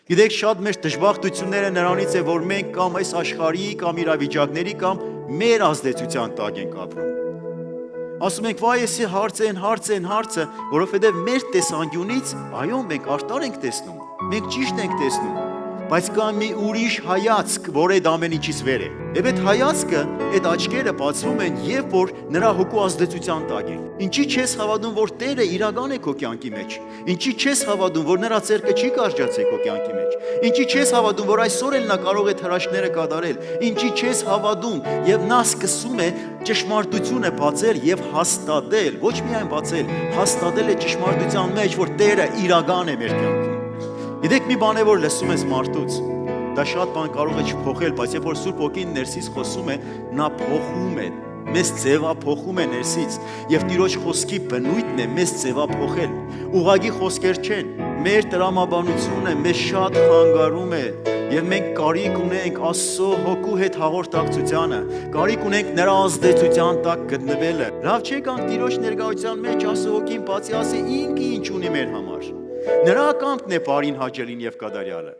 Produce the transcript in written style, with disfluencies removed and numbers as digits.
Գիտեք, շատ մեր դժբախտությունները նրանից է, որ մենք կամ այս աշխարհի կամ իրավիճակների կամ մեր ազդեցության տակ ենք ապրում։ Ասում ենք, վայ, էսի հարցը, որովհետև մեր տեսանկյունից, այո, մենք արտար ենք տեսնում, մենք ճիշտ ենք տեսնում, բայց կա մի ուրիշ հայացք, որ այդ ամեն ինչից վեր է։ Եվ այդ հայացքը, այդ աչքերը բացվում են, երբ որ նրա հոգու ազդեցության տակ են։ Ինչի չես հավատում, որ Տերը իրական է քո կյանքի մեջ։ Ինչի չես հավատում, որ նրա ձեռքը չի կարճացել քո կյանքի մեջ։ Ինչի չես հավատում, որ այսօր էլ նա կարող է հրաշքները կատարել։ Ինչի չես հավատում, եւ նա սկսում է ճշմարտությունը բացել եւ հաստատել, ոչ միայն բացել, հաստատել է ճշմարտության մեջ, որ Տերը իրական է մեր կյանքում։ Գիտեք, մի բան է, որ լսում ես մարդուց, դա շատ բան կարող է չփոխել, բայց երբ որ Սուրբ Օգին ներսից խոսում է, նա փոխում է, մեզ ձևափոխում է ներսից, եւ Տիրոջ խոսքի բնույթն է մեզ ձևափոխել։ Ուղղակի խոսքեր չեն, մեր տրամաբանությունը մեզ շատ խանգարում է, եւ մենք կարիք ունենք Աստծո հոգու հետ հաղորդակցությանը, կարիք ունենք նրա ազդեցության տակ գտնվելը։ Լավ չէ կանգ Տիրոջ ներկայության մեջ Աստծո հոգին բացի ասի ինքը ինչ ունի մեր համար։ Նրա կամքն է բարին, հաճելին եւ կատարյալը։